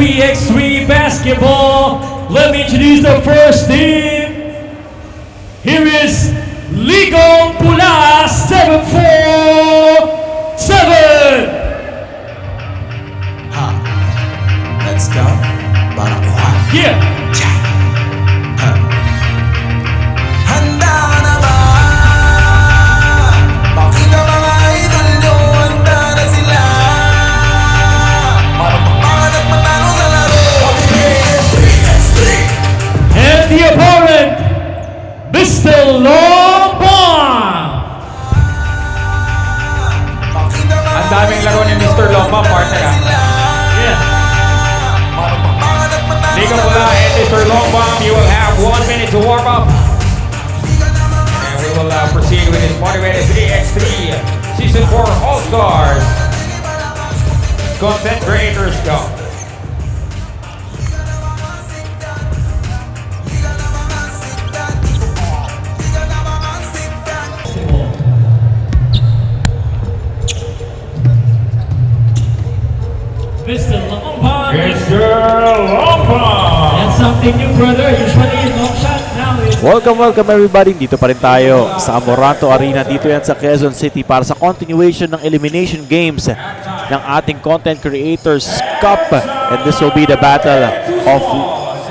3x3 basketball. Let me introduce the first team. Here is Ligong Pula 747. Let's go. Barakuhan. Yeah. Handa na ba? Bakit ang mga idol nyo handa na sila? Para magpangan at matalo sa laro. 3x3. And the opponent, Mr. Longbomb. Bakit ang mga Ang daming laro ni Mr. Longbomb, partner ah. Yeah. Para magpangan at matalo Liga sa Pula laro. and Mr. Longbomb, you will have 1 minute to warm up. And we will proceed with this motivated 3x3 Season 4 All-Stars. Content Creators Cup. Mr. Longbomb. Mr. Longbomb! And something new, brother. Usually long shot, now it's Welcome everybody. Dito pa rin tayo sa Amoranto Arena. Dito yan sa Quezon City para sa continuation ng elimination games ng ating Content Creators Cup. And this will be the battle of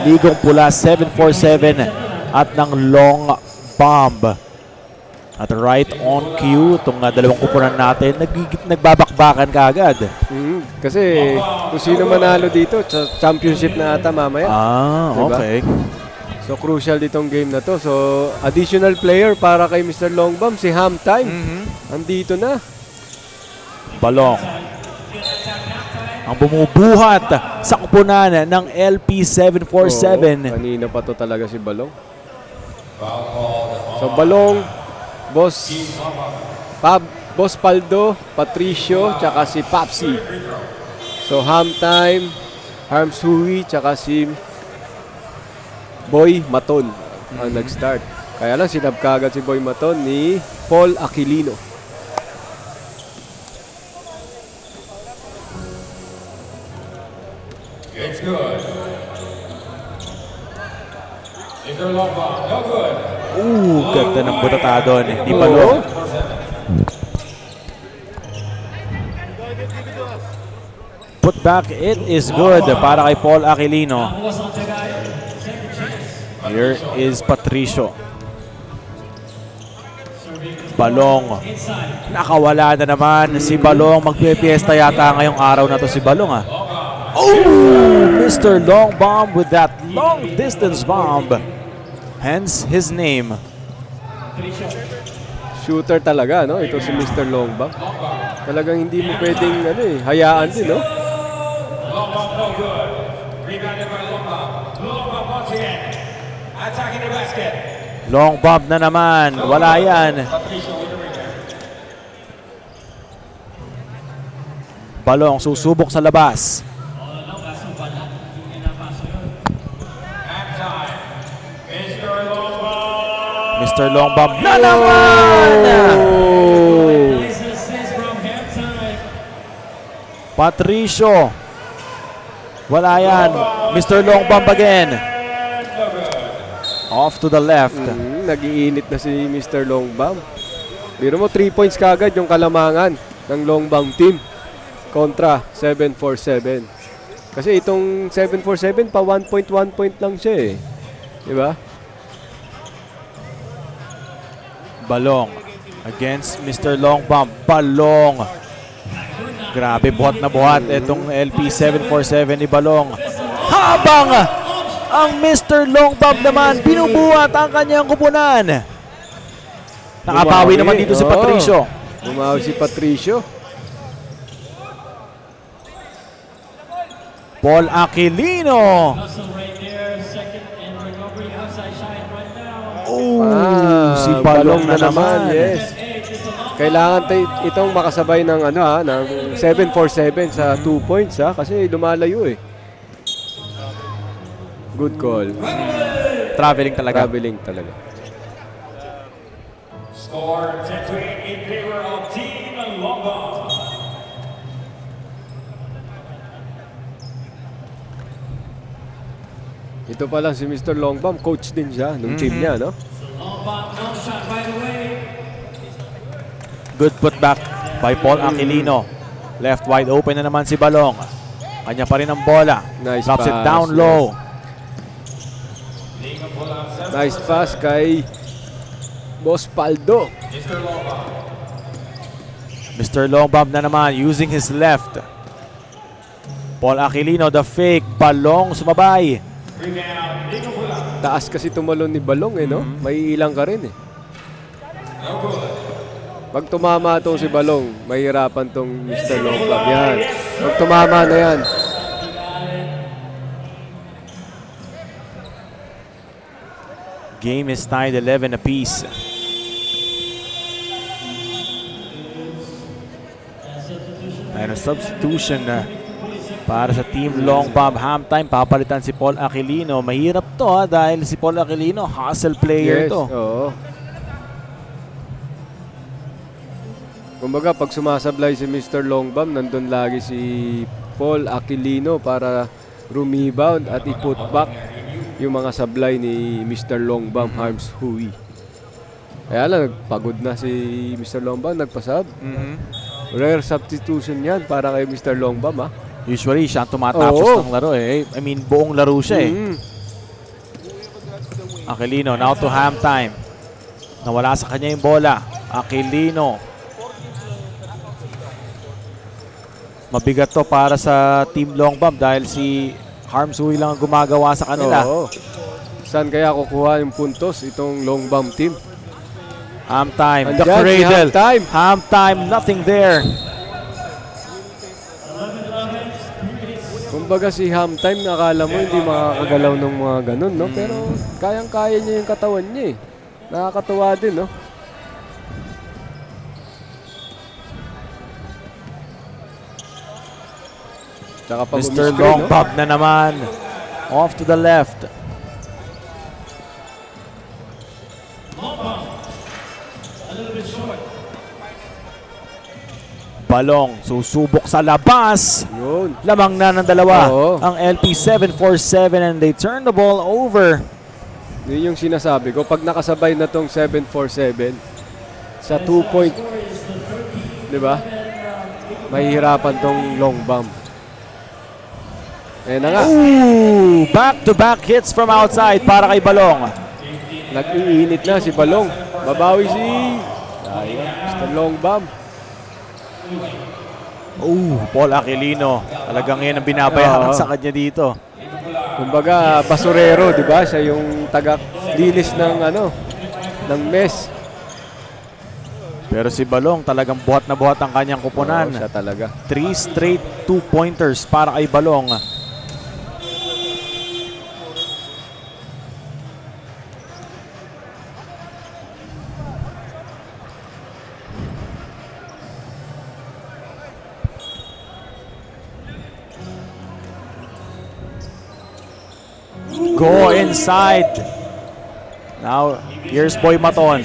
Ligong Pula 747 at ng Long Bomb. At right on cue, itong dalawang kupunan natin, nagbabakbakan kaagad. Kasi kung sino manalo dito, championship na ata mamaya. Diba? Okay. So crucial ditong game na to. So additional player para kay Mr. Longbomb, si Ham Time. Andito na. Balong. Ang bumubuhat sa kupunan ng LP747. Kanina pa to talaga si Balong. So Balong, Boss Paldo, Patricio, tsaka si Papsi. So Ham Time, Harms Hui, tsaka si Boy Maton ang nag-start. Kaya lang sinab kagad si Boy Maton ni Paul Aquilino. It's good. Mr. Longbomb, no good. Ganda ng butata doon. Di Balong. Put back, it is good para kay Paul Aquilino. Here is Patricio. Balong. Nakawala na naman si Balong. Magpipiesta yata ngayong araw na to si Balong ah. Oh! Mr. Long Bomb with that long distance bomb. Hence his name. Shooter talaga, no? Ito si Mr. Longbomb. Talagang hindi mo pwedeng hayaan din, no? Longbomb, no good. Rebounded by Longbomb. Longbomb once again. Attacking the basket. Long bomb na naman. Wala yan. Balong susubok sa labas. Mr. Long Bomb na naman! Patricio. Wala yan. Mr. Long Bomb again. Off to the left. Nag-iinit na si Mr. Longbomb. Biro mo 3 points kagad yung kalamangan ng Longbomb team kontra 747. Kasi itong 747 pa 1 point lang siya eh. Diba? Balong against Mr. Long Bomb. Balong. Grabe, buhat na buhat itong LP747 ni Balong. Habang ang Mr. Long Bomb naman binubuhat ang kanyang kupunan. Nakabawi naman dito si Patricio. Bumawi si Patricio. Paul Aquilino. Si Balong na naman. Yes. Kailangan itong makasabay ng ng 747 sa 2 points kasi lumalayo eh. Good call. Traveling talaga. Traveling talaga. Score 10-8 in favor of Team Longbomb. Ito pa lang si Mr. Longbam, coach din siya nung team niya, no? Long bomb, no shot by the way. Good putback by Paul Aquilino. Left wide open na naman si Balong. Kanya pa rin ang bola. Nice Drops it pass, down yes. low. Nice pass kay Boss Paldo. Mr. Longbomb na naman using his left. Paul Aquilino, the fake. Balong sumabay. Taas kasi tumalon ni Balong, eh, no? May ilang ka rin, eh. Pag tumama itong si Balong, mahirapan tong Mr. Longbam. Yan. Pag tumama na yan. Game is tied 11 apiece. And a substitution para sa Team Long Bomb. Halftime, papalitan si Paul Aquilino. Mahirap to dahil si Paul Aquilino, hustle player Yes, to. oo. Kumbaga, pag sumasablay si Mr. Longbam, nandun lagi si Paul Aquilino para rumebound at i-put back yung mga sablay ni Mr. Longbam, Harms Hui. Kaya lang, nagpagod na si Mr. Longbam, nagpasab. Rare substitution yan para kay Mr. Longbam, ha? Usually, siya ang tumatapos Oo. ng laro eh. I mean, buong laro siya eh. Aquilino, now to halftime. Nawala sa kanya yung bola. Aquilino. Mabigat to para sa Team Long Bomb dahil si Harms Hui lang ang gumagawa sa kanila. Oo. Saan kaya kukuha yung puntos itong Longbam team? Halftime, the Andyan si cradle. Halftime. Halftime, nothing there. Kumbaga si Halftime, nakala mo hindi makakagalaw ng mga ganun, no? Pero kayang-kaya niya yung katawan niya, eh. Nakakatuwa din, no? Tsaka pag Mr. umiscreen, Long no? Bomb na naman. Off to the left. Balong, susubok sa labas. Yun. Lamang na ng dalawa Oo. ang LP 747 and they turn the ball over. Yun yung sinasabi ko. Pag nakasabay na tong 747 sa 2-point, di ba? Mahihirapan tong long bomb. Ayan na nga. Ooh, back-to-back hits from outside para kay Balong. Nag-iinit na si Balong. Babawi si Mr. Long Bomb. Ooh, Paul Aquilino. Talagang yan ang binabayaran Oo. sa kanya dito. Kumbaga, basurero, di ba? Siya yung taga-linis ng ng mess. Pero si Balong talagang buhat na buhat ang kanyang kupunan. Oo, siya talaga. 3 straight 2-pointers para kay Balong. Go inside. Now, here's Boy Maton.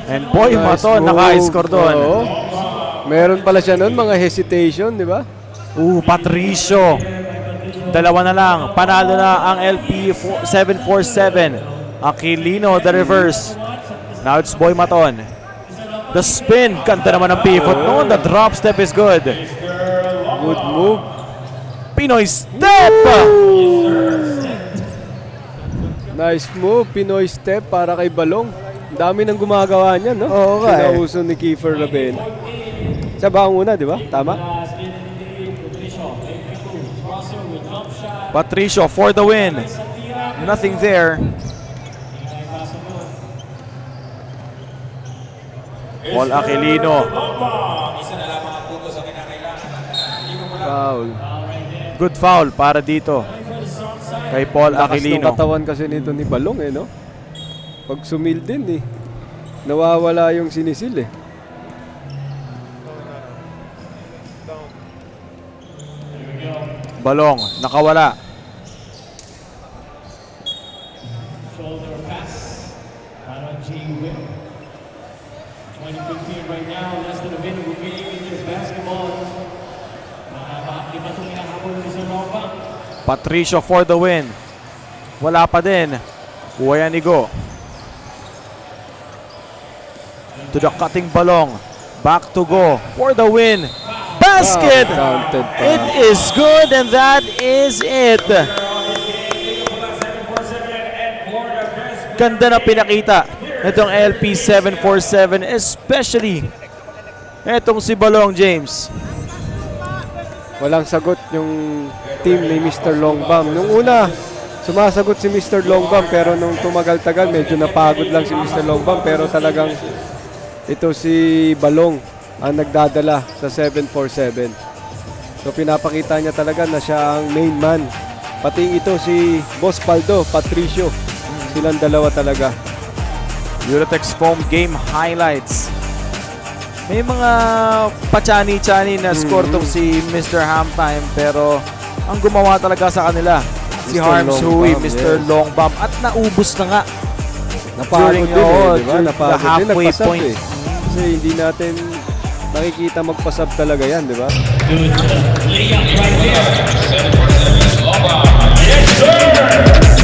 And Boy Nice Maton move. naka-score doon. Oo. Meron pala siya noon, mga hesitation, di ba? Patricio. Dalawa na lang. Panalo na ang LP 747. Aquilino, the reverse. Now it's Boy Maton. The spin. Ganda naman ang pivot noon. The drop step is good. Good move. Pinoy step. Nice move. Pinoy step para kay Balong. Ang dami nang gumagawa niyan, no? Oo nga, eh. Pinauso ni Kiefer Ravena. Siya ba ang una, di ba? Tama? Patricio for the win. Nothing there. Paul Aquilino. Foul. Good foul para dito kay Paul Lakas ng Aquilino. katawan kasi nito ni Balong, eh, no? Pag sumil din, eh. Nawawala yung sinisil, eh. Balong, nakawala. Shoulder pass. Para J. Whip. 2015 right now, less than a minute remaining in this basketball. Di ba itong hinahabol ni Sir Long Bomb? Patricio for the win. Wala pa din. Kuha yan ni Go. To the cutting balong. Back to Go for the win. Basket! Counted pa. It is good and that is it. Ganda na pinakita itong LP 747, especially itong si Balong James. Walang sagot yung team ni Mr. Longbam. Nung una, sumasagot si Mr. Longbam pero nung tumagal-tagal medyo napagod lang si Mr. Longbam pero talagang ito si Balong ang nagdadala sa 747. So pinapakita niya talaga na siya ang main man. Pati ito si Boss Paldo, Patricio. Silang dalawa talaga. Eurotex Foam game highlights. May mga pachani-chani na score tong si Mr. Hamtime pero ang gumawa talaga sa kanila si Mr. Harms Hui, Longbam, Mr. yes. Longbam at naubos na nga Napagod din during di ba? the Napagod din, halfway nagpasab point. eh. Kasi hindi natin nakikita magpasab talaga yan, di ba? Good layup right there. 747 Longbam. Yes, sir.